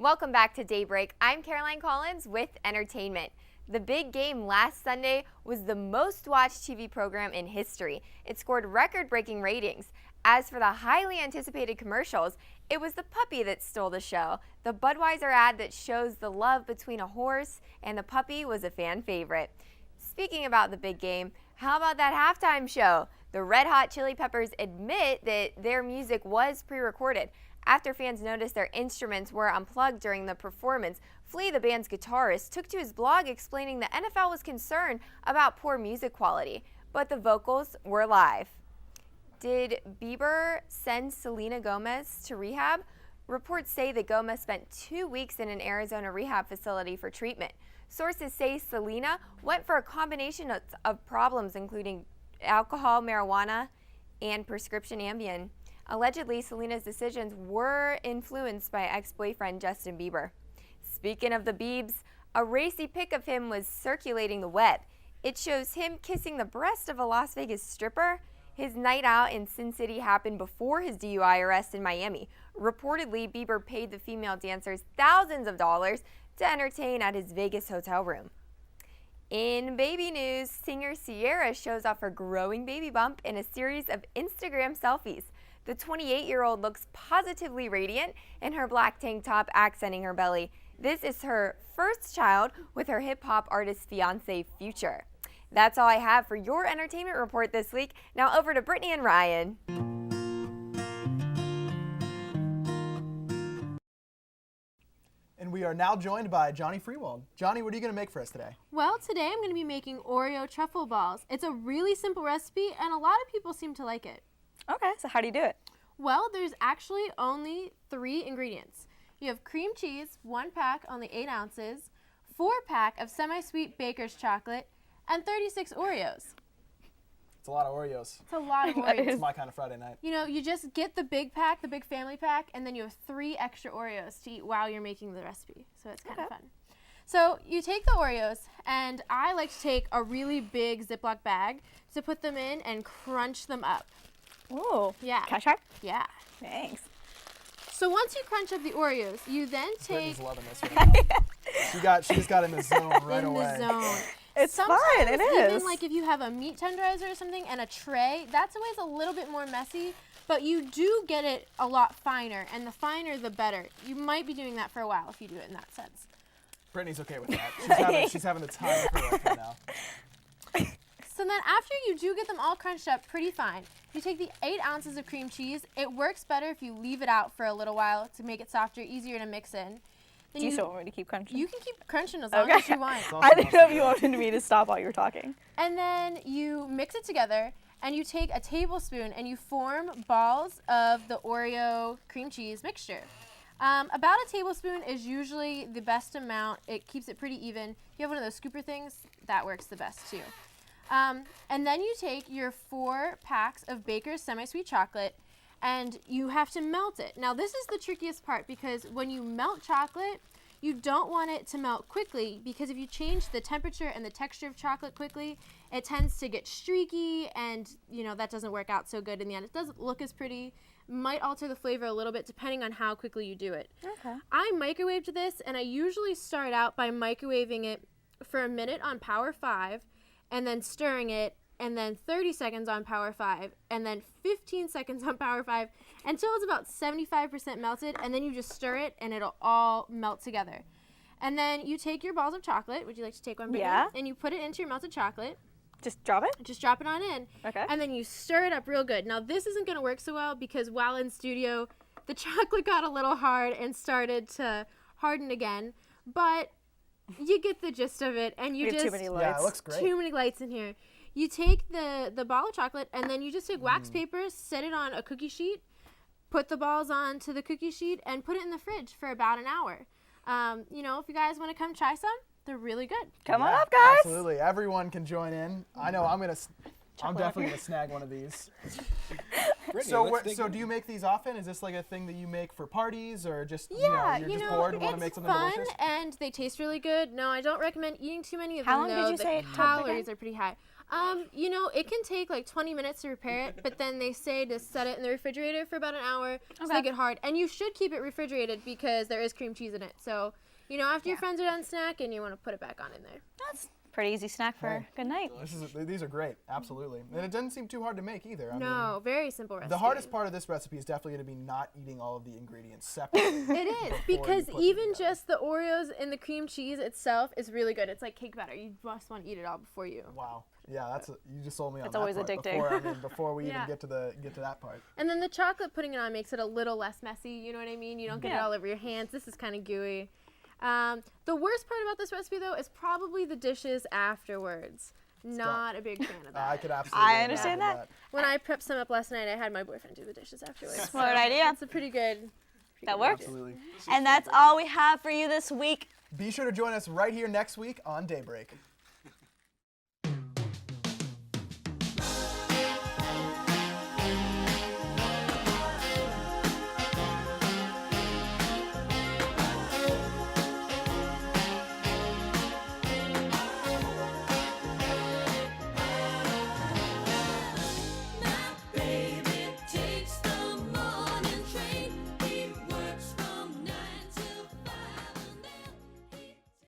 Welcome back to Daybreak. I'm Caroline Collins with entertainment. The big game last Sunday was the most watched TV program in history. It scored record-breaking ratings. As for the highly anticipated commercials, it was the puppy that stole the show. The Budweiser ad that shows the love between a horse and the puppy was a fan favorite. Speaking about the big game, how about that halftime show? The Red Hot Chili Peppers admit that their music was pre-recorded. After fans noticed their instruments were unplugged during the performance, Flea, the band's guitarist, took to his blog explaining the NFL was concerned about poor music quality, but the vocals were live. Did Bieber send Selena Gomez to rehab? Reports say that Gomez spent 2 weeks in an Arizona rehab facility for treatment. Sources say Selena went for a combination of problems, including alcohol, marijuana, and prescription Ambien. Allegedly, Selena's decisions were influenced by ex-boyfriend Justin Bieber. Speaking of the Biebs, a racy pic of him was circulating the web. It shows him kissing the breast of a Las Vegas stripper. His night out in Sin City happened before his DUI arrest in Miami. Reportedly, Bieber paid the female dancers thousands of dollars to entertain at his Vegas hotel room. In baby news, singer Ciara shows off her growing baby bump in a series of Instagram selfies. The 28-year-old looks positively radiant in her black tank top accenting her belly. This is her first child with her hip-hop artist fiancé Future. That's all I have for your entertainment report this week. Now over to Brittany and Ryan. And we are now joined by Johnie Freiwald. Johnie, what are you going to make for us today? Well, today I'm going to be making Oreo Truffle balls. It's a really simple recipe, and a lot of people seem to like it. Okay, so how do you do it? Well, there's actually only 3 ingredients. You have cream cheese, 1 pack, only 8 ounces, 4 pack of semi-sweet baker's chocolate, and 36 Oreos. It's a lot of Oreos. It's a lot of Oreos. It's my kind of Friday night. You know, you just get the big pack, the big family pack, and then you have 3 extra Oreos to eat while you're making the recipe. So it's kind of fun. So you take the Oreos, and I like to take a really big Ziploc bag to put them in and crunch them up. Ooh. Yeah. Can I try? Yeah. Thanks. So once you crunch up the Oreos, you then take... Brittany's loving this right now. She just got in the zone right away. In the zone. It's Sometimes fun, it is. Even like if you have a meat tenderizer or something and a tray, that's always a little bit more messy, but you do get it a lot finer, and the finer the better. You might be doing that for a while if you do it in that sense. Brittany's okay with that. She's having the time of her life right now. So then after you do get them all crunched up pretty fine, you take the 8 ounces of cream cheese. It works better if you leave it out for a little while to make it softer, easier to mix in. Then Do you still want me to keep crunching? You can keep crunching as long as you want. I didn't know if you wanted me to stop while you were talking. And then you mix it together, and you take a tablespoon and you form balls of the Oreo cream cheese mixture. About a tablespoon is usually the best amount. It keeps it pretty even. If you have one of those scooper things, that works the best too. And then you take your 4 packs of Baker's semi-sweet chocolate, and you have to melt it. Now this is the trickiest part, because when you melt chocolate, you don't want it to melt quickly, because if you change the temperature and the texture of chocolate quickly, it tends to get streaky, and you know that doesn't work out so good in the end. It doesn't look as pretty. Might alter the flavor a little bit depending on how quickly you do it. Okay. I microwaved this, and I usually start out by microwaving it for a minute on power 5, and then stirring it, and then 30 seconds on power 5, and then 15 seconds on power 5, until it's about 75% melted, and then you just stir it, and it'll all melt together. And then you take your balls of chocolate. Would you like to take one, Brittany? Yeah. And you put it into your melted chocolate. Just drop it? Just drop it on in. Okay. And then you stir it up real good. Now, this isn't going to work so well, because while in studio, the chocolate got a little hard and started to harden again, but you get the gist of it, and you just... too many lights. Yeah, it looks great. Too many lights in here. You take the ball of chocolate, and then you just take wax paper, set it on a cookie sheet, put the balls onto the cookie sheet, and put it in the fridge for about an hour. You know, if you guys want to come try some, they're really good. Come on up, guys. Absolutely. Everyone can join in. I know I'm definitely going to snag one of these. So do you make these often? Is this like a thing that you make for parties, or just, Yeah, you're just bored and want to make something fun, delicious? and they taste really good. No, I don't recommend eating too many of How them, long though. did you say it The took calories again? are pretty high. You know, it can take like 20 minutes to prepare it, but then they say to set it in the refrigerator for about an hour so they get hard. And you should keep it refrigerated because there is cream cheese in it. So, you know, after your friends are done snacking, you want to put it back on in there. That's pretty easy snack for a good night. These are great, absolutely. And it doesn't seem too hard to make either. I No, mean, very simple recipe. the hardest part of this recipe is definitely going to be not eating all of the ingredients separately. It is, because even just the Oreos and the cream cheese itself is really good. It's like cake batter. You just want to eat it all before you. Wow. Yeah, you just sold me on It's that always part addicting. before we even get to that part. And then the chocolate putting it on makes it a little less messy, you know what I mean? You don't get it all over your hands. This is kind of gooey. The worst part about this recipe, though, is probably the dishes afterwards. Not a big fan of that. I could absolutely understand that. When I prepped some up last night, I had my boyfriend do the dishes afterwards. Smart idea. It's a pretty good. That works. Absolutely. And that's all we have for you this week. Be sure to join us right here next week on Daybreak.